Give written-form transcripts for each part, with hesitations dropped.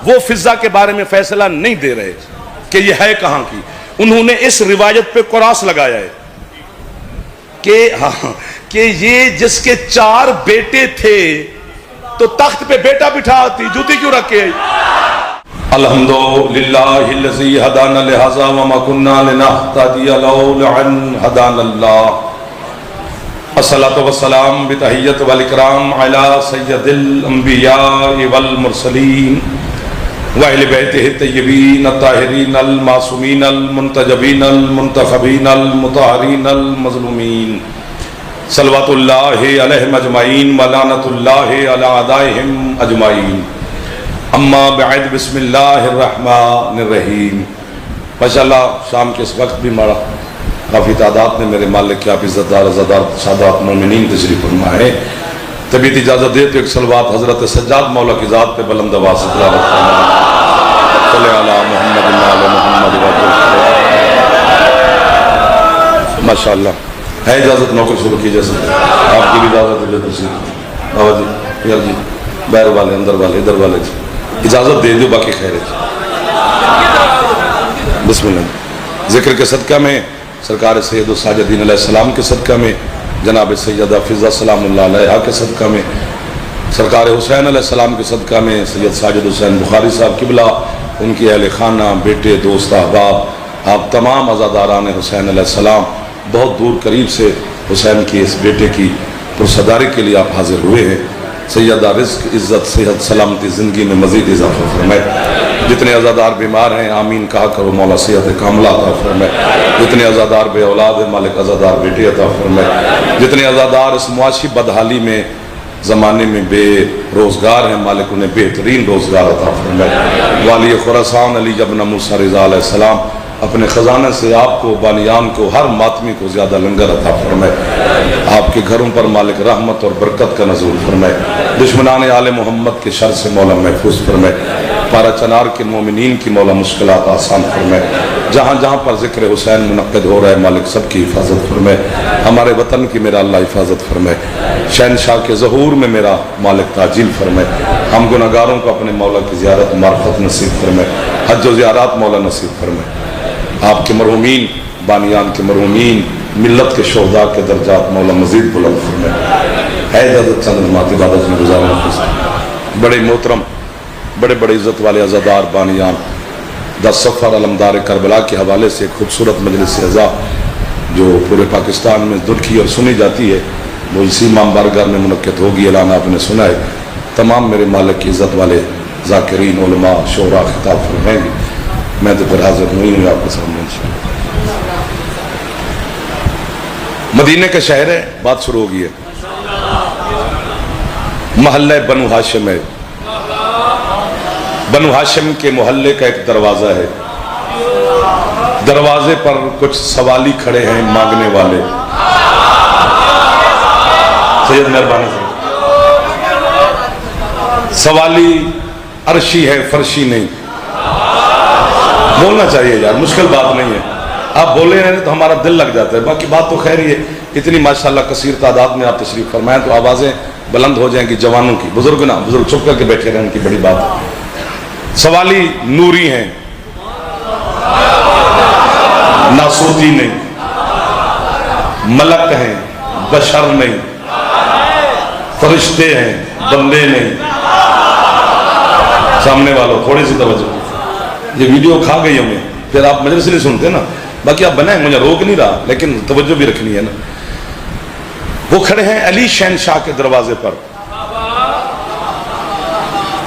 वो फिजा के बारे में फैसला नहीं दे रहे कि ये है कहां की। उन्होंने इस रिवायत पे क्रॉस लगाया है कि ये जिसके 4 बेटे थे तो तख्त पे बेटा बिठा आती, जूती क्यों रखे? अल्हम्दुलिल्लाहिल्लज़ी हदाना लिहाज़ा व मा कुन्ना लिनहतदिया लौला अन हदानल्लाह। अस्सलातु वस्सलाम बितहियत वल इकराम अला सय्यदिल अंबिया वल मुरसलीन व अहले बैतिहि तय्यबीन अत्ताहिरीन अल मासूमीन अल मुंतजबीन अल मुंतखबीन अल मुतहहरीन अल मज़लूमीन सल्लल्लाहु अलैहिम अजमाइन व लानतुल्लाहि अला अदाइहिम अजमाइन। अम्मा बअद बिस्मिल्लाहिर रहमानिर रहीम। माशाअल्लाह शाम के इस वक्त भी मारा काफ़ी तादाद में मेरे मालिक के आप इज़्ज़तदार अज़ादार सादात मोमिनीन तशरीफ़ फरमा है। तबीयत इजाज़त दे तो एक सलवात हज़रत सज्जाद मौला की ज़ात पे बुलंद आवाज़ से तिलावत सल्ले अला मुहम्मद व आले मुहम्मद। माशाअल्लाह है इजाज़त, नौकर शुरू की जैसे आपकी भी इजाज़त है। बाबा जी, यार जी, बैर वाले, अंदर वाले, इधर वाले इजाज़त दे दो, बाकी खैर है। बिस्मिल्लाह। जिक्र के सदका में सरकार सैयद साजिदीन अलैहिस्सलाम के सदका में, जनाब सैयदा फिज़ा सलामुल्लाह अलैहा के सदका में, सरकार हुसैन अलैहिस्सलाम के सदका में सैयद साजिद हुसैन बुखारी साहब किबला, उनकी अहले खाना, बेटे, दोस्त, अहबाब, आप तमाम अज़ादारान हुसैन अलैहिस्सलाम बहुत दूर करीब से हुसैन की इस बेटे की पुरसदारी के लिए आप हाजिर हुए हैं। सैयदा रिज़्क़, इज़्ज़त, सेहत, सलामती ज़िंदगी में मज़ीद इज़ाफ़ा फरमाए। जितने अज़ादार बीमार हैं आमीन कहा करो, मौला सेहत कामला अता फरमाए। जितने अज़ादार बे औलाद हैं मालिक अज़ादार बेटे अता फरमाए। जितने अज़ादार इस मुआशी बदहाली में ज़माने में बेरोज़गार हैं मालिक उन्हें बेहतरीन रोज़गार अता फरमाए। वाली खुरासान अली इब्न मूसा रिज़ा अलैहिस्सलाम अपने ख़जाने से आपको, बानियान को, हर मातमी को ज़्यादा लंगर अता फरमाए। आपके घरों पर मालिक रहमत और बरकत का नज़ूल फरमाए। दुश्मनान आले मोहम्मद के शर से मौला महफूज फरमाए। पारा चनार के मोमिनीन की मौला मुश्किलात आसान फरमाए। जहाँ जहाँ पर ज़िक्र हुसैन मुनक़्क़िद हो रहा है मालिक सबकी हिफाजत फरमाए। हमारे वतन की मेरा अल्लाह हिफाजत फरमाए। शहनशाह के ज़हूर में मेरा मालिक ताजील फरमाए। हम गुनहगारों को अपने मौला की ज़ियारत मार्फत नसीब फरमाए। हज व ज़ियारत मौला नसीब फरमाए। आपके मरहूमीन, बानियान के मरहूमीन, मिल्लत के शोहदा के दर्जात मौला मज़ीद बुलंद फरमाए। है इजाज़त चंद नमात इबादत में गुजारना। बड़े मोहतरम, बड़े बड़े इज़्ज़त वाले अज़ादार बानियान, 10 सफ़र अलमदार करबला के हवाले से खूबसूरत मजलिस अज़ा जो पूरे पाकिस्तान में दुर्खी और सुनी जाती है, वो इसी इमाम बारगाह में मुनक्किद होगी। ऐलान आपने सुना है। तमाम मेरे मालिक की इज़्ज़त वाले ज़ाकिरीन, उलमा, शोरा खिताब फरमाएंगे। मैं तो फिर हाजिर नहीं हूँ आपके सामने इंशाअल्लाह। मदीने का शहर है, बात शुरू हो गई है। मोहल्ला बनु हाशिम है। बनु हाशिम के मोहल्ले का एक दरवाजा है। दरवाजे पर कुछ सवाली खड़े हैं मांगने वाले। सैयद मेहरबानी सवाली अर्शी है, फर्शी नहीं। बोलना चाहिए यार, मुश्किल बात नहीं है। आप बोले हैं तो हमारा दिल लग जाता है। बाकी बात तो खैर ही है। इतनी माशाल्लाह कसीर तादाद में आप तशरीफ फरमाएं तो आवाज़ें बुलंद हो जाएंगी जवानों की। बुजुर्ग ना, बुजुर्ग चुप करके बैठे रहें, उनकी बड़ी बात है। सवाली नूरी हैं, नासूती नहीं, मलक हैं, बशर नहीं, फरिश्ते हैं, बंदे नहीं। सामने वालों थोड़ी सी तवज्जो, ये वीडियो खा गई हमें, फिर आप मजलिस नहीं सुनते ना। बाकी आप बनाए, मुझे रोक नहीं रहा, लेकिन तवज्जो भी रखनी है ना। वो खड़े हैं अली शहनशाह के दरवाजे पर,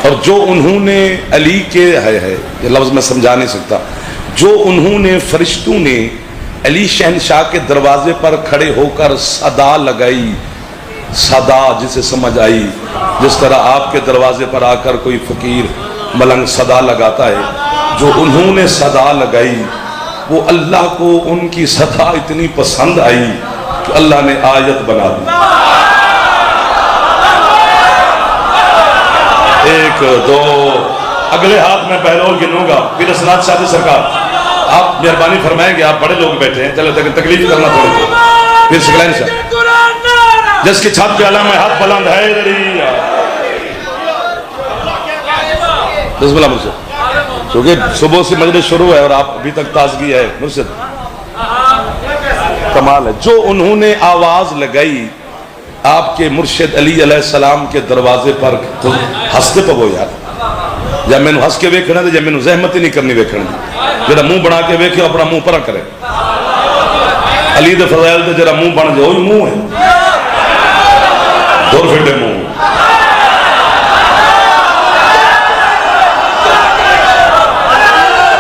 और जो उन्होंने अली के है ये लफ्ज मैं समझा नहीं सकता, जो उन्होंने फरिश्तों ने अली शहनशाह के दरवाजे पर खड़े होकर सदा लगाई, सदा जिसे समझ आई, जिस तरह आपके दरवाजे पर आकर कोई फकीर मलंग सदा लगाता है, जो उन्होंने सदा लगाई वो अल्लाह को उनकी सदा इतनी पसंद आई कि अल्लाह ने आयत बना दी। 1 2 अगले हाथ में बहलोल गिनूंगा। फिर असनाद शादी सरकार आप मेहरबानी फरमाएंगे, आप बड़े लोग बैठे हैं, चलो तकलीफ करना थोड़ी। फिर शिकलैन शाह जिसकी छत पे अला में हाथ बुलंद है, बिस्मिल्लाह मुर्शिद, क्योंकि सुबह से मजलिस शुरू है और आप अभी तक ताजगी है। मुर्शिद कमाल है, जो उन्होंने आवाज लगाई आपके मुर्शिद अली अलैहिस्सलाम के दरवाजे पर, तो हंसते पवो यार, जब मैंने हंस के वेखना तो जब मैंने जहमत ही नहीं करनी वेखने की, जरा मुंह बना के वेखे अपना मुंह पर करे। अली दे फज़ाइल ते जरा मुंह बन जाओ, मुंह है दूर फिटे मुंह।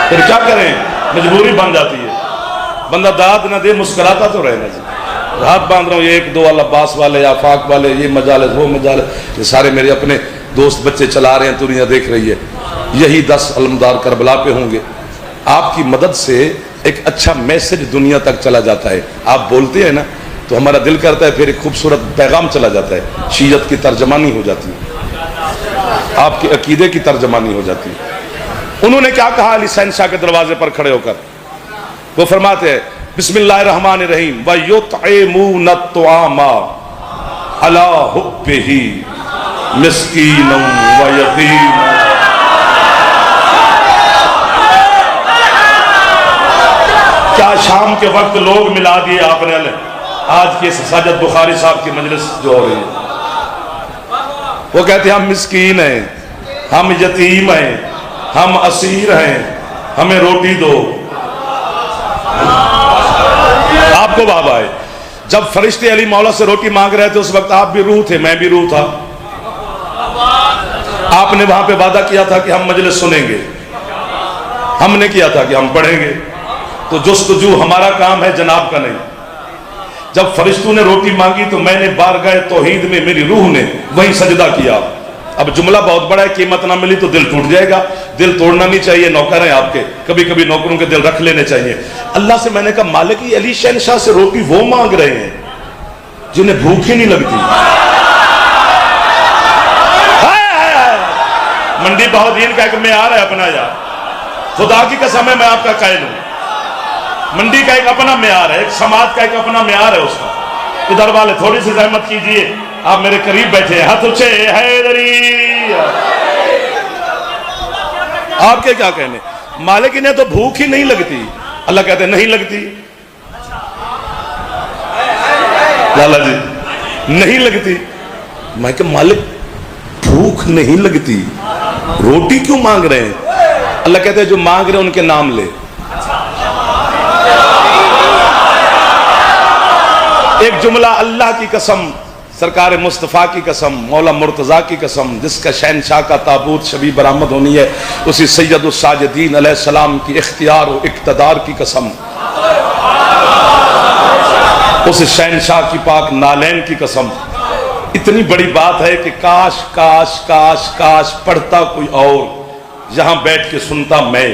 फिर क्या करें, मजबूरी बन जाती है, बंदा दाद ना दे मुस्कुराता तो रहे ना जी। हाथ बांध रहा हूँ, एक दो अब्बास वाले, आफाक वाले, ये मजाले वो मजाले, ये सारे मेरे अपने दोस्त बच्चे चला रहे हैं, दुनिया देख रही है। यही 10 अलमदार करबला पे होंगे। आपकी मदद से एक अच्छा मैसेज दुनिया तक चला जाता है। आप बोलते हैं ना तो हमारा दिल करता है, फिर एक खूबसूरत पैगाम चला जाता है, शीयत की तर्जमानी हो जाती है, आपके अकीदे की तर्जमानी हो जाती है। उन्होंने क्या कहा अली शहंशाह के दरवाजे पर खड़े होकर? वो फरमाते हैं बिस्मिल्लाहिर्रहमानिर्रहीम व युतइमून अत्तआमा अला हुब्बिही मिस्कीनन व यतीम। क्या शाम के वक्त लोग मिला दिए आपने आज के साजिद बुखारी साहब की मजलिस जो हो रही है। वो कहते हैं हम मिस्कीन हैं, हम यतीम हैं, हम असीर हैं, हमें रोटी दो। आपको बाबा है, जब फरिश्ते अली मौला से रोटी मांग रहे थे उस वक्त आप भी रूह थे, मैं भी रूह था। आपने वहां पे वादा किया था कि हम मजलिस सुनेंगे, हमने किया था कि हम पढ़ेंगे। तो जुस्तजू हमारा काम है, जनाब का नहीं। जब फरिश्तों ने रोटी मांगी तो मैंने बारगाह तौहीद में मेरी रूह ने वही सजदा किया। अब जुमला बहुत बड़ा है, कीमत ना मिली तो दिल टूट जाएगा। दिल तोड़ना नहीं चाहिए, नौकर हैं आपके, कभी कभी नौकरों के दिल रख लेने चाहिए। अल्लाह से मैंने कहा मालिक ये अली शहंशाह से रोटी वो मांग रहे हैं जिन्हें भूख ही नहीं लगती। मंडी बहुदीन का एक म्यार है अपना यार, खुदा की कसम है मैं आपका कायल हूं। मंडी का एक अपना म्यार है, एक समाज का एक अपना म्यार है उसका। इधर वाले थोड़ी सी जहमत कीजिए, आप मेरे करीब बैठे हैं, हाथ ऊंचे हैदरी। आपके क्या कहने, मालिक इन्हें तो भूख ही नहीं लगती। अल्लाह कहते नहीं लगती लाला जी, नहीं लगती। मैं क्या मालिक भूख नहीं लगती, रोटी क्यों मांग रहे हैं? अल्लाह कहते हैं जो मांग रहे हैं उनके नाम ले। एक जुमला अल्लाह की कसम, सरकार मुस्तफ़ा की कसम, मौला मुर्तज़ा की कसम, जिसका शहनशाह का ताबूत शबी बरामद होनी है, उसी सैयदुस साजिदीन अलैहिस्सलाम की इख्तियार और इक़्तिदार की कसम, उस शहनशाह की पाक नालैन की कसम। इतनी बड़ी बात है कि काश काश काश काश पढ़ता कोई और, यहां बैठ के सुनता मैं,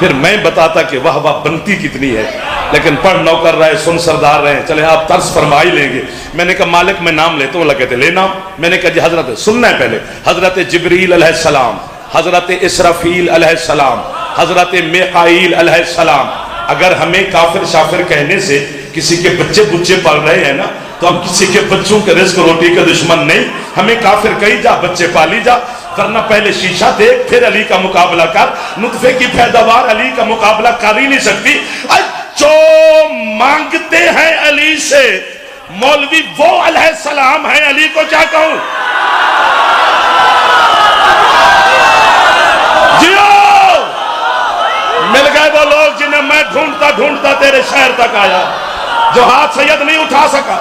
फिर मैं बताता कि वाह वाह बनती कितनी है। लेकिन पढ़ नौकर रहे, सुन सरदार रहे, चले आप तर्स फरमा ही लेंगे। मैंने कहा मालिक मैं नाम लेता हूँ। लगे थे लेना। मैंने कहा जी हजरत सुनना है पहले, हजरत जिब्रील अलैहिस्सलाम, हजरत इसराफील अलैहिस्सलाम, हजरत मिकाईल अलैहिस्सलाम। अगर हमें काफिर शाफिर कहने से किसी के बच्चे बुच्चे पल रहे हैं ना, तो हम किसी के बच्चों के रिस्क रोटी के दुश्मन नहीं। हमें काफिर कही जा, बच्चे पाली जा, वरना पहले शीशा देख फिर अली का मुकाबला कर। नुतफे की पैदावार अली का मुकाबला कर ही नहीं सकती। जो मांगते हैं अली से मौलवी वो अलैहिस्सलाम है, अली को क्या कहूं? जियो मिल गए वो लोग जिन्हें मैं ढूंढता ढूंढता तेरे शहर तक आया, जो हाथ सैयद नहीं उठा सका।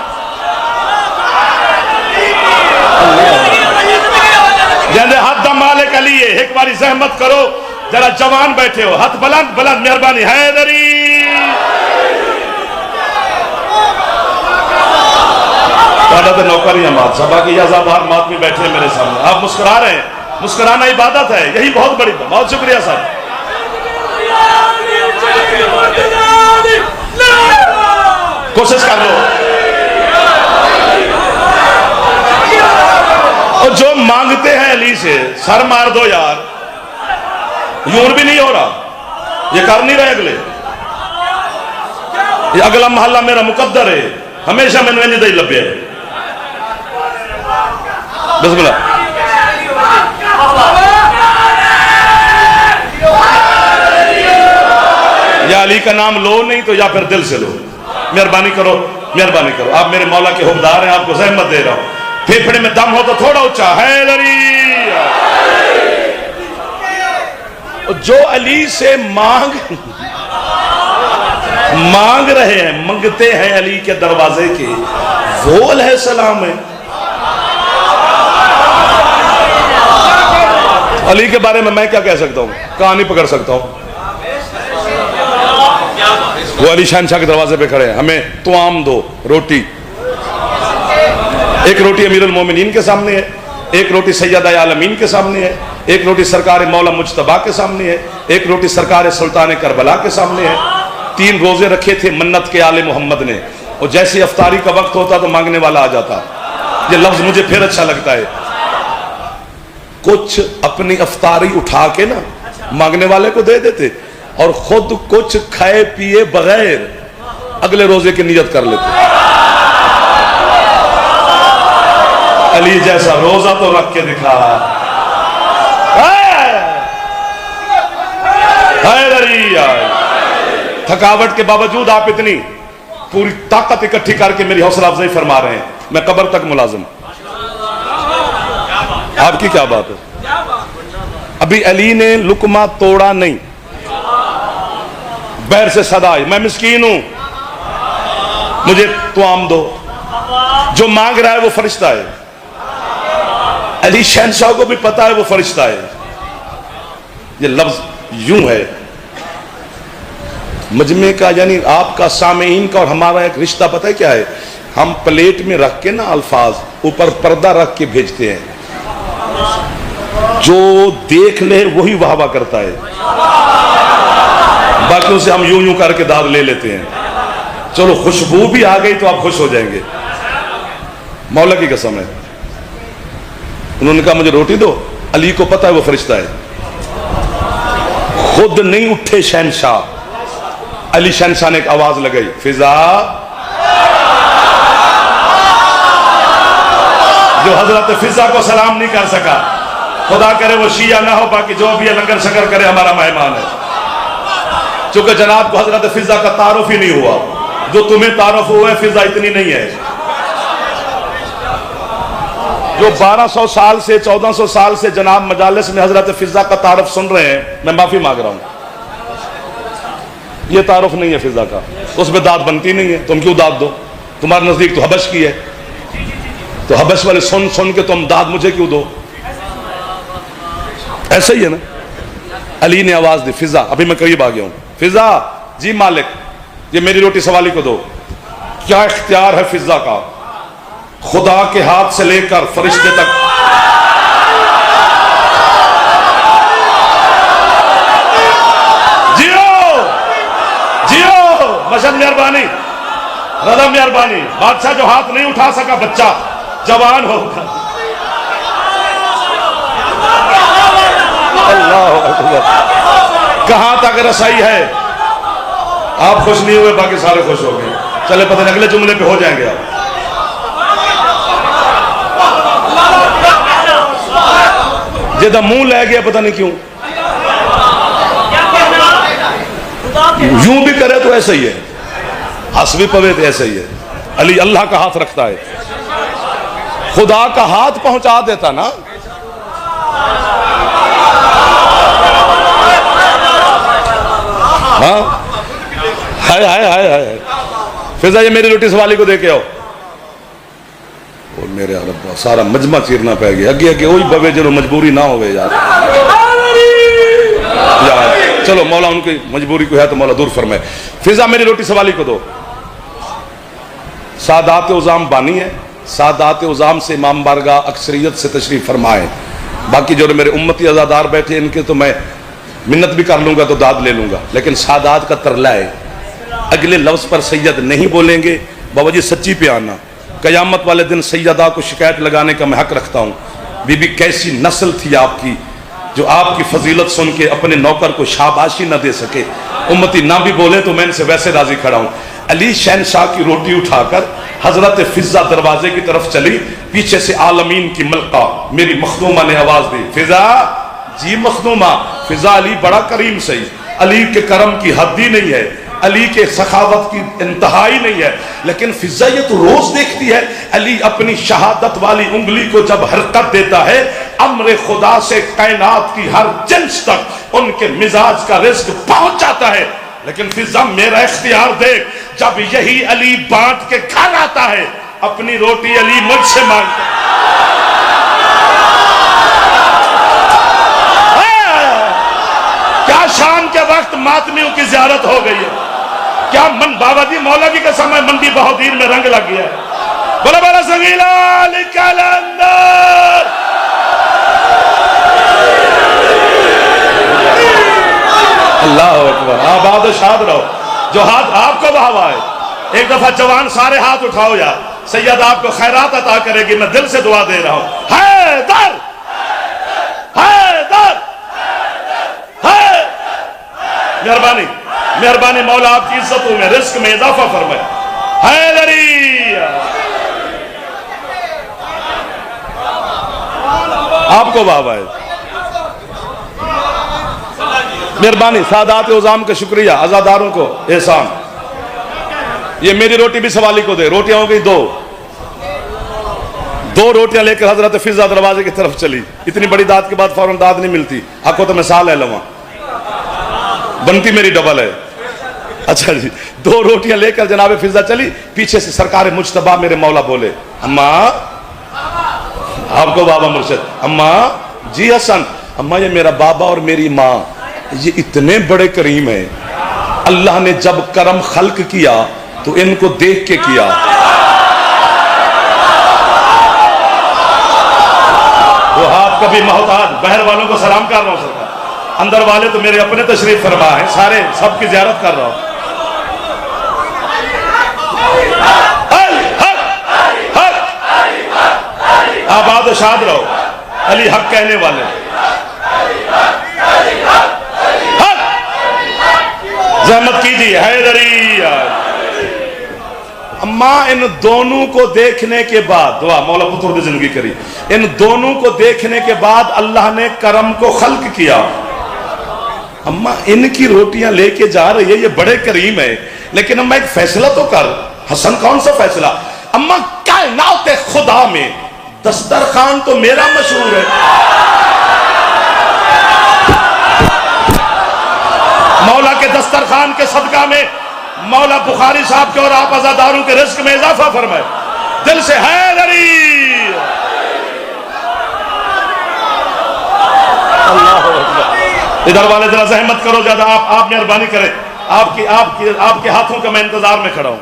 जैसे हद मालिक अली है, एक बारी जहमत करो, जरा जवान बैठे हो, हाथ बुलंद बुलंद, मेहरबानी हैदरी। तो नौकरी सभा की आजादार मात में बैठे हैं मेरे सामने, आप मुस्कुरा रहे हैं। मुस्कुराना इबादत है, यही बहुत बड़ी बात। बहुत शुक्रिया साहब। कोशिश कर लो। और जो मांगते हैं अली से सर मार दो यार, यूं भी नहीं हो रहा, ये कर नहीं रहे अगले। ये अगला मोहल्ला मेरा मुकद्दर है, हमेशा मैंने नहीं लभ्य है। बिस्मिल्लाह का नाम लो नहीं तो या फिर दिल से लो। मेहरबानी करो, मेहरबानी करो, आप मेरे मौला के हुक्मदार हैं, आपको ज़हमत दे रहा हूं। फेफड़े में दम हो तो थोड़ा ऊंचा हैदरी। जो अली से मांग रहे हैं, मंगते हैं अली के दरवाजे के, वो अलैहिस्सलाम है। अली के बारे में मैं क्या कह सकता हूँ, कहानी पकड़ सकता हूँ। वो अली शहनशाह के दरवाजे पे खड़े हैं, हमें तुआम दो, रोटी। एक रोटी अमीरुल मोमिनीन के सामने है, एक रोटी सैयदा आलमीन के सामने है, एक रोटी सरकार मौला मुज्तबा के सामने है, एक रोटी सरकार सुल्तान करबला के सामने है। 3 रोजे रखे थे मन्नत के आले मोहम्मद ने, और जैसे अफ्तारी का वक्त होता तो मांगने वाला आ जाता। ये लफ्ज मुझे फिर अच्छा लगता है। कुछ अपनी अफ्तारी उठा के ना मांगने वाले को दे देते, और खुद कुछ खाए पिए बगैर अगले रोजे की नियत कर लेते। अली जैसा रोजा तो रख के दिखा। थकावट के बावजूद आप इतनी पूरी ताकत इकट्ठी करके मेरी हौसला अफजाई फरमा रहे हैं। मैं कब्र तक मुलाजिम। आपकी क्या बात है? अभी अली ने लुकमा तोड़ा नहीं, बैर से सदा आई, मैं मिस्कीन हूं, मुझे तुआम दो। जो मांग रहा है वो फरिश्ता है। अली शहनशाह को भी पता है वो फरिश्ता है। ये लफ्ज यूं है मजमे का, यानी आपका सामीन का और हमारा एक रिश्ता पता है क्या है? हम प्लेट में रख के ना अल्फाज ऊपर पर्दा रख के भेजते हैं, जो देख ले वही वाह वाह करता है, बाकियों से हम यूं यूं करके दाद ले लेते हैं। चलो खुशबू भी आ गई तो आप खुश हो जाएंगे। मौला की कसम है, उन्होंने कहा मुझे रोटी दो। अली को पता है वो फरिश्ता है। खुद नहीं उठे शहनशाह, अली शहनशाह ने एक आवाज लगाई, फिजा। जो हजरत फिजा को सलाम नहीं कर सका, खुदा करे वो शिया ना हो, बाकी जो भी लंगर शकर करे हमारा मेहमान है। चूंकि जनाब को हजरत फिजा का तारुफ ही नहीं हुआ, जो तुम्हें तारुफ हुआ है फिजा इतनी नहीं है। जो 1200 साल से 1400 साल से जनाब मजालिस में हजरत फिजा का तारुफ सुन रहे हैं, मैं माफी मांग रहा हूं। ये तारुफ नहीं है फिजा का, उसमें दाद बनती नहीं है। तुम क्यों दाद दो? तुम्हारे नजदीक तो हबश की है, तो हबश वाले सुन सुन के तुम दाद मुझे क्यों दो? ऐसा ही है ना। अली ने आवाज दी, फिजा। अभी मैं करीब आ गया हूं। फिजा, जी मालिक, ये मेरी रोटी सवाली को दो। क्या इख्तियार है फिजा का, खुदा के हाथ से लेकर फरिश्ते तक। जियो जियो, मशद मेहरबानी, रदा मेहरबानी। बादशाह जो हाथ नहीं उठा सका, बच्चा जवान होगा। अल्लाह अकबर। कहां तक रसाई है? आप खुश नहीं हुए, बाकी सारे खुश हो गए। चले पता नहीं अगले जुमले पे हो जाएंगे आप। जिदा मुंह ले गया पता नहीं क्यों, यूं भी करे तो ऐसा ही है, हंस भी पवे तो ऐसा ही है। अली अल्लाह का हाथ रखता है, खुदा का हाथ पहुंचा देता ना। हाँ, हाय हाय हाय हाय। फिजा ये मेरी रोटी सवाली को दे के आओ। और मेरे रब्बा सारा मजमा चीरना पै गया। अगे अगे वही बवे जो मजबूरी ना होवे यार। चलो मौला उनकी मजबूरी को है तो मौला दूर फरमाए। फिजा मेरी रोटी सवाली को दो। सादात उज़ाम बानी है, सादात उज़ाम से इमाम बारगाह अक्सरियत से तशरीफ फरमाए। बाकी जो मेरे उम्मती अज़ादार बैठे इनके तो मैं मिन्नत भी कर लूंगा तो दाद ले लूंगा, लेकिन सादात का तरला है, अगले लफ्ज पर सैयद नहीं बोलेंगे। बाबा जी सच्ची पे आना, कयामत वाले दिन सैयदा को शिकायत लगाने का मैं हक रखता हूँ। बीबी कैसी नस्ल थी आपकी, जो आपकी फजीलत सुन के अपने नौकर को शाबाशी न दे सके। उम्मती ना भी बोले तो मैं इनसे वैसे राजी खड़ा हूँ। अली शहनशाह की रोटी उठाकर हजरत फिजा दरवाजे की तरफ चली। पीछे से आलमीन की मलका मेरी मखदूमा ने आवाज दी, फिजा। जी मखदूमा। फिजा, अली बड़ा करीम सही, अली के करम की हद ही नहीं है। अली के सखावत की इंतहा ही नहीं है। लेकिन फिजा ये तो रोज देखती है, अली अपनी शहादत वाली उंगली को जब हरकत देता है, अम्र खुदा से कायनात की हर जिन्स तक उनके मिजाज का रिज्क पहुंच जाता है। लेकिन फिजा मेरा इख्तियार देख, जब यही अली बांट के घर आता है, अपनी रोटी अली मुझसे मांगता है। क्या शाम के वक्त मातमियों की ज़ियारत हो गई है, क्या मन बाबाजी मौलवी के समय मंडी बहादुर में रंग लग गया है। बोला बोला संगीला कलंदर। अल्लाह अकबर। आबाद शाद रहो। जो हाथ आपको बहावा है, एक दफा जवान सारे हाथ उठाओ यार, सैयद आपको खैरात अता करेगी। मैं दिल से दुआ दे रहा हूं। हैदर हैदर है। मेहरबानी मेहरबानी मौला आपकी इज्जतों में रिस्क में इजाफा फरमाए। हैदरी आपको बाबा है। मेहरबानी सादात उज़ाम का शुक्रिया, आजादारों को एहसान। ये मेरी रोटी भी सवाली को दे। रोटियां हो गई दो रोटियां लेकर हजरत फिजा दरवाजे की तरफ चली। इतनी बड़ी दाद के बाद फौरन दाद नहीं मिलती। आपको तो मैं साल है लवा, बनती मेरी डबल है। अच्छा जी, 2 रोटियां लेकर जनाब फिजा चली। पीछे से सरकार मुज्तबा मेरे मौला बोले, अम्मा आपको बाबा मुर्शिद। अम्मा जी हसन। अम्मा ये मेरा बाबा और मेरी माँ ये इतने बड़े करीम है, अल्लाह ने जब करम खल्क किया तो इनको देख के किया। वो हाथ कभी मोहताज बहर वालों को सलाम कर रहा हूं सरकार, अंदर वाले तो मेरे अपने तशरीफ फरमा है, सारे सबकी ज़ियारत कर रहा हूं। आबाद शाद रहो। अली हक कहने वाले, जहमत कीजिए। हैदरी अम्मा इन दोनों को देखने के बाद, दुआ मौला पुत्र की जिंदगी करी, इन दोनों को देखने के बाद अल्लाह ने करम को खल्क किया। अम्मा इनकी रोटियां लेके जा रही है, ये बड़े करीम है, लेकिन अम्मा एक फैसला तो कर। हसन कौन सा फैसला? अम्मा कायनात खुदा में दस्तरखान तो मेरा मशहूर है। मौला के दस्तरखान के सदका में मौला बुखारी साहब के और आप आजादारों के रिस्क में इजाफा फरमाए। दिल से हैदरी। इधर वाले जरा जहमत करो ज्यादा, आप मेहरबानी करें। आपके हाथों का मैं इंतजार में खड़ा हूं।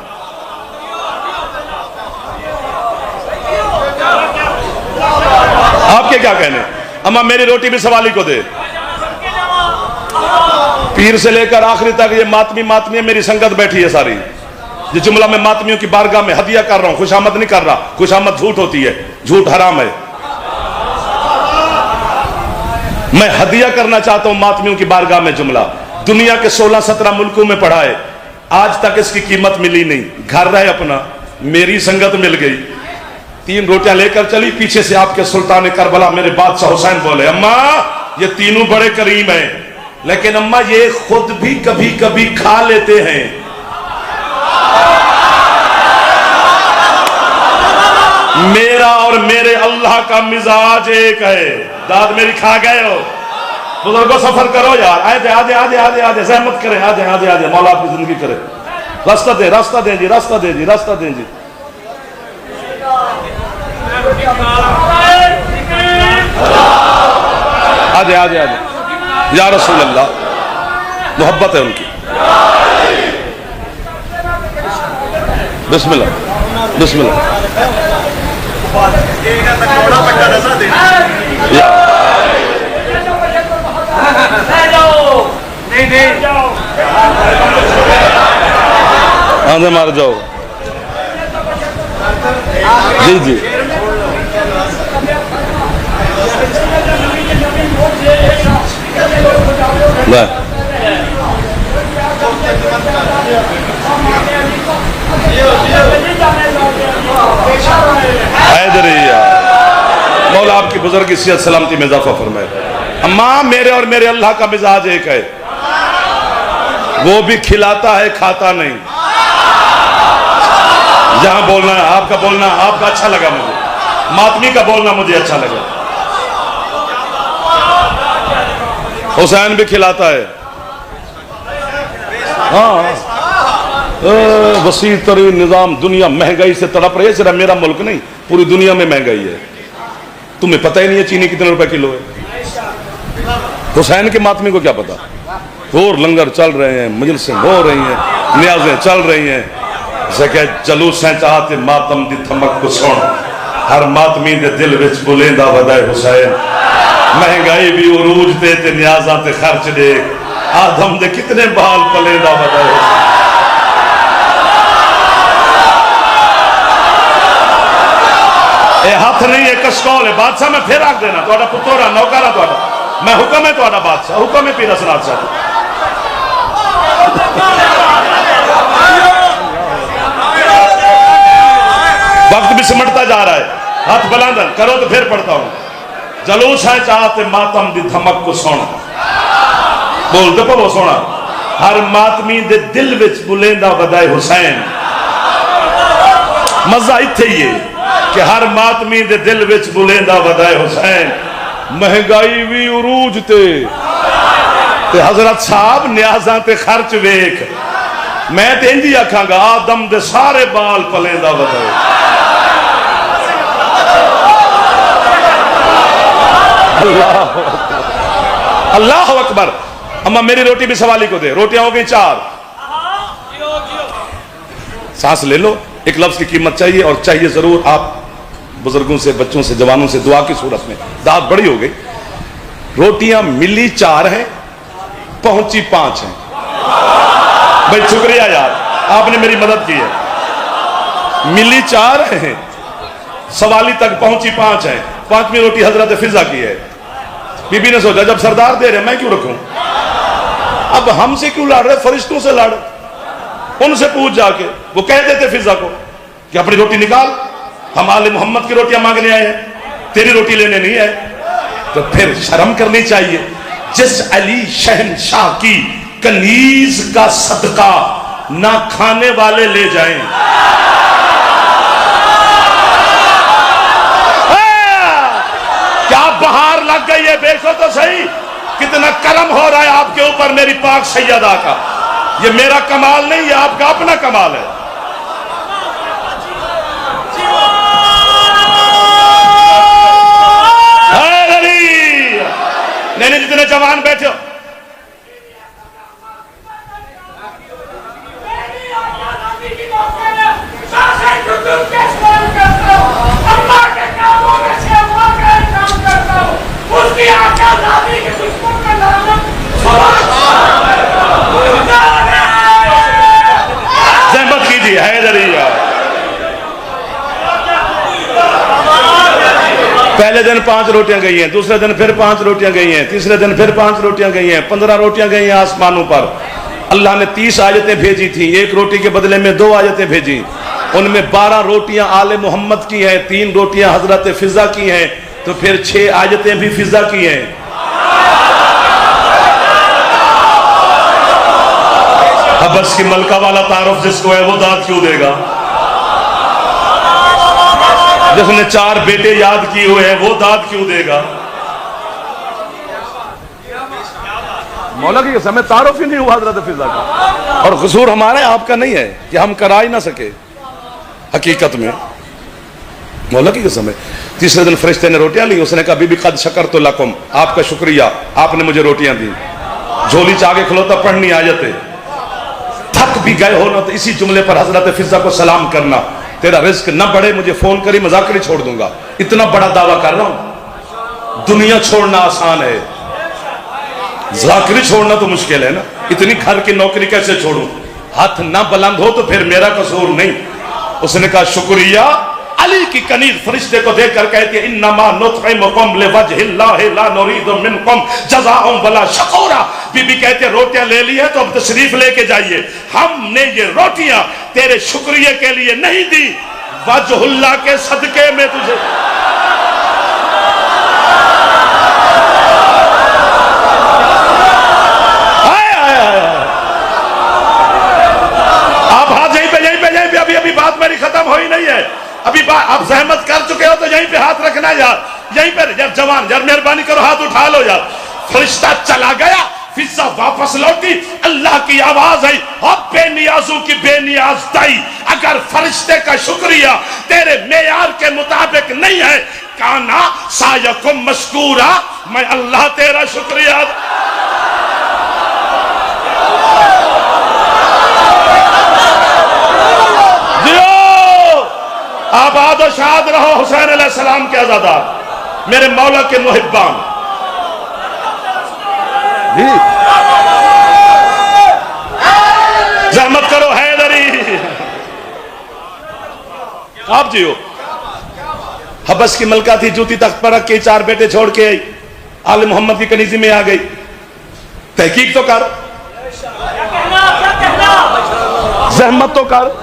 आपके क्या कहने? अम्मा मेरी रोटी भी सवाली को दे। पीर से लेकर आखिरी तक ये मातमी मेरी संगत बैठी है सारी। ये जुमला मैं मातमियों की बारगाह में हदिया कर रहा हूं, खुशामद नहीं कर रहा। खुशामद झूठ होती है, झूठ हराम है। मैं हदिया करना चाहता हूं मातमियों की बारगाह में। जुमला दुनिया के 16-17 मुल्कों में पढ़ा है, आज तक इसकी कीमत मिली नहीं। घर रहे अपना, मेरी संगत मिल गई। 3 रोटियां लेकर चली। पीछे से आपके सुल्तान करबला मेरे बादशाह हुसैन बोले, अम्मा ये तीनों बड़े करीम हैं, लेकिन अम्मा ये खुद भी कभी कभी खा लेते हैं। मेरा और मेरे अल्लाह का मिजाज एक है। दाद मेरी खा गए हो। बुजुर्गों सफर करो यार, आधे आधे आधे आधे आधे सहमत करें। आधे आधे आधे मौला आपकी जिंदगी करे। रास्ता दे जी, रास्ता दे जी, रास्ता दे जी। आधे आधे आधे या रसूल अल्लाह, मोहब्बत है उनकी। बिस्मिल्लाह बिस्मिल्लाह। आधे मार जाओ जी जी। मौला आपकी बुजुर्ग की सेहत सलामती में इजाफा फरमाए। अम्मा मेरे और मेरे अल्लाह का मिजाज एक है। वो भी खिलाता है, खाता नहीं। जहां बोलना है आपका, बोलना आपका अच्छा लगा मुझे, मातमी का बोलना मुझे अच्छा लगा। हुसैन भी खिलाता है। हाँ, वसी तरीन निजाम, दुनिया महंगाई से तड़प रही है। सिर्फ मेरा मुल्क नहीं, पूरी दुनिया में महंगाई है। तुम्हें पता ही नहीं है चीनी कितने रुपए किलो है। हुसैन के मातमी को क्या पता। और लंगर चल रहे हैं, मजलिसें हो रही हैं, न्याजें चल रही हैं। जलूसें चाहते मातम दी थमक को सुन, हर मातमी दे दिल विच बुलेंदा वदाए हुसैन। महंगाई भी उरूज ते न्याजा ते खर्च देख, आदम दे कितने बाल पलेंदा वदाए हुसैन। हाथ नहीं है, कशकौल है। बादशाह मैं फिर आख देना, तुहाडा पुत्तरा नौकरा तुहाडा, मैं हुक्म है तुहाडा बादशाह, हुक्म है पीरा सनात साहब। वक्त भी सिमटता जा रहा है, हाथ बुलंद करो तो फिर पढ़ता हूं। जलूस है चाहते मातम दी धमक को सुन, बोल दो पवो सोना, हर मातमी दे दिल विच बुलेंदा वदाए हुसैन। मजा इत्थे ही है कि हर मातमी दे दिल विच बुलेंदा वदाए हुसैन। महंगाई भी उरूज ते हजरत साहब न्याजा ते खर्च वेख। मैं ते इंजी आखांगा, आदम दे सारे बाल पलेंदा वदाए। अल्लाह अल्लाह अकबर। अम्मा मेरी रोटी भी सवाली को दे, रोटियां हो गई 4। सांस ले लो, एक लफ्ज की कीमत चाहिए, और चाहिए जरूर। आप बुजुर्गों से, बच्चों से, जवानों से दुआ की सूरत में। दाद बड़ी हो गई। रोटियां मिली 4 हैं, पहुंची 5 हैं। भाई शुक्रिया यार, आपने मेरी मदद की है। मिली 4 हैं, सवाली तक पहुंची 5 हैं। 5वीं रोटी हजरत फिजा की है। बीबी ने सोचा, जब सरदार दे रहे मैं क्यों रखूं, अब हमसे क्यों लड़ रहे, फरिश्तों से लड़। उनसे पूछ जाके, वो कह देते फिजा को कि अपनी रोटी निकाल, हम आले मोहम्मद की रोटियां मांगने आए हैं, तेरी रोटी लेने नहीं है। तो फिर शर्म करनी चाहिए। जिस अली शहनशाह की कनीज का सदका ना खाने वाले ले जाएं। क्या बहार लग गई है, देखो तो सही कितना करम हो रहा है आपके ऊपर मेरी पाक सैयदा का। ये मेरा कमाल नहीं, ये आपका अपना कमाल है। नहीं, जितने जवान बैठे हो, जहमत कीजिए हैदरिया। पहले दिन 5 रोटियां गई हैं, दूसरे दिन फिर 5 रोटियां गई हैं, तीसरे दिन फिर 5 रोटियां गई हैं, 15 रोटियां गई हैं आसमानों पर। अल्लाह ने 30 आयतें भेजी थी, एक रोटी के बदले में 2 आयतें भेजी। उनमें 12 रोटियां आले मोहम्मद की हैं, 3 रोटियां हजरत फिजा की हैं, तो फिर 6 आयतें भी फिजा की हैं। हबस की मलका वाला तारुफ जिसको है वो दाद क्यों देगा। जिसने 4 बेटे याद किए हुए हैं वो दाद क्यों देगा। मौला की समय तारुफ ही नहीं हुआ हजरत फिजा का, और कसूर हमारे आपका नहीं है कि हम करा ही ना सके। हकीकत में मौला की समय तीसरे दिन फरिश्ते ने रोटियां ली, उसने कहा बीबी कद शकर तो लकुम, आपका शुक्रिया, आपने मुझे रोटियां दी। झोली चागे खलोता पढ़नी आयते, थक भी गए हो ना तो इसी जुमले पर हजरत फिजा को सलाम करना, तेरा रिस्क न बढ़े मुझे फोन करी, मजाकरी छोड़ दूंगा। इतना बड़ा दावा कर रहा हूं। दुनिया छोड़ना आसान है, जाकरी छोड़ना तो मुश्किल है ना। इतनी घर की नौकरी कैसे छोड़ूं। हाथ ना बुलंद हो तो फिर मेरा कसूर नहीं। उसने कहा शुक्रिया। अली की कनीज फरिश्ते को देखकर कहती है इन्नमा नुतइमुकुम लिवजहिल्लाहि ला नुरीदु मिनकुम जज़ाअन वला शकूरा। बीबी कहते रोटियां ले ली है तो अब तशरीफ लेके जाइए, हमने ये रोटियां तेरे शुक्रिया के लिए नहीं दी, वजहुल्लाह के सदके में तुझे। यहीं पर यार जवान यार मेहरबानी करो हाथ उठा लो यार। फरिश्ता चला गया, फिजा वापस लौटी, अल्लाह की आवाज आई, और बेनियाजों की बेनियाज दाई, अगर फरिश्ते का शुक्रिया तेरे मेयार के मुताबिक नहीं है, काना सायकुम मशकूरा, मैं अल्लाह तेरा शुक्रिया। आबाद और शाद रहो हुसैन अलैहिस्सलाम के आजादार, मेरे मौला के मुहिब्बान। जहमत करो हैदरी। आप जी हो हबस की मलका थी, जूती तख्त पर रख के 4 बेटे छोड़ के आई, आले मोहम्मद की कनीजी में आ गई। तहकीक तो कर, जहमत तो कर।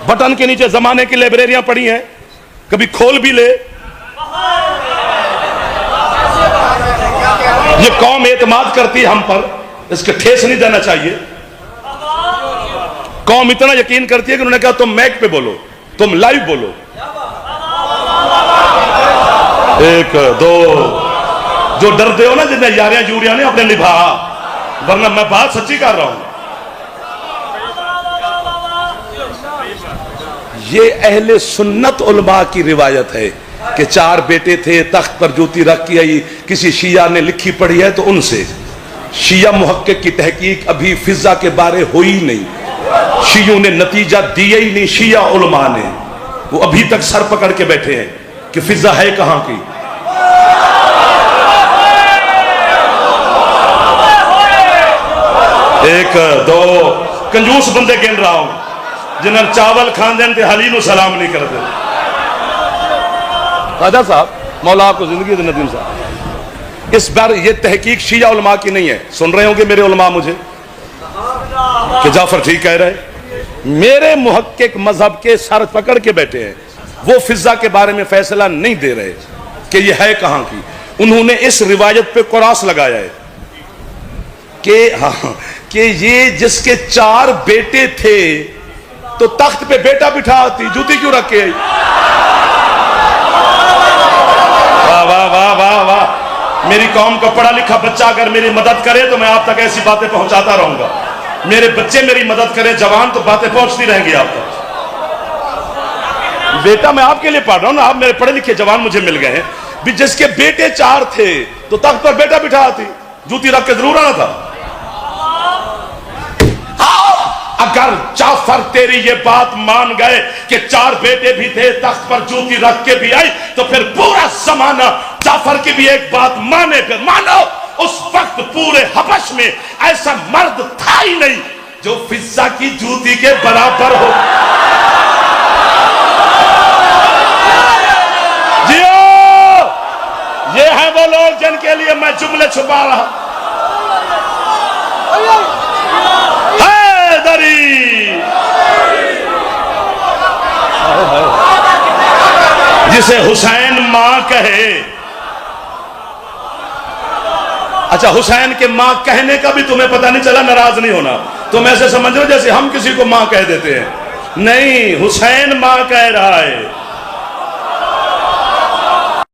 बटन के नीचे जमाने की लाइब्रेरियां पड़ी हैं, कभी खोल भी ले। ये कौम एतमाद करती है हम पर, इसके ठेस नहीं देना चाहिए। कौम इतना यकीन करती है कि उन्होंने कहा तुम मैक पे बोलो, तुम लाइव बोलो। 1 2 जो डरते हो ना, जिन्हें यारियां जूरियां ने अपने निभा, वरना मैं बात सच्ची कर रहा हूं। ये अहले सुन्नत उलमा की रिवायत है कि 4 बेटे थे, तख्त पर जूती रख के आई। किसी शिया ने लिखी पढ़ी है तो उनसे। शिया मुहक्किक की तहकीक अभी फिजा के बारे हुई नहीं, शियों ने नतीजा दिया ही नहीं। शिया उलमा ने वो अभी तक सर पकड़ के बैठे हैं कि फिजा है कहां की। एक दो कंजूस बंदे गिन रहा हूं जिन्हें चावल खान थे हली नु सलाम नहीं करते। राजा साहब मौला आपको जिंदगी दे नदीम साहब, इस बार ये तहकीक शिया उलमा की नहीं है। सुन रहे होंगे मेरे उलमा मुझे कि जाफर ठीक कह रहे। मेरे मुहक्किक मजहब के सर पकड़ के बैठे हैं, वो फिजा के बारे में फैसला नहीं दे रहे कि ये है कहां की। उन्होंने इस रिवायत पे क्रॉस लगाया है कि ये जिसके 4 बेटे थे तो तख्त पे बेटा बिठा आती, जूती क्यों रख के आई। वाह वाह वाह वाह वाह। मेरी कौम का पढ़ा लिखा बच्चा अगर मेरी मदद करे तो मैं आप तक ऐसी बातें पहुंचाता रहूंगा। मेरे बच्चे मेरी मदद करें, जवान, तो बातें पहुंचती रहेंगी आप तक। बेटा मैं आपके लिए पढ़ रहा हूं ना, आप मेरे पढ़े लिखे जवान मुझे मिल गए हैं भी। जिसके बेटे 4 थे तो तख्त पर बेटा बिठा आती, जूती रख के जरूर आना था। अगर जाफर तेरी ये बात मान गए कि 4 बेटे भी थे, तख्त पर जूती रख के भी आई, तो फिर पूरा जमाना जाफर की भी एक बात माने। फिर मानो उस वक्त पूरे हबश में ऐसा मर्द था ही नहीं जो फिजा की जूती के बराबर हो। जियो, ये है वो लोग जिनके लिए मैं जुमले छुपा रहा। जिसे हुसैन मां कहे। अच्छा, हुसैन के मां कहने का भी तुम्हें पता नहीं चला, नाराज नहीं होना। तुम ऐसे समझ रहे हो जैसे हम किसी को मां कह देते हैं। नहीं, हुसैन मां कह रहा है।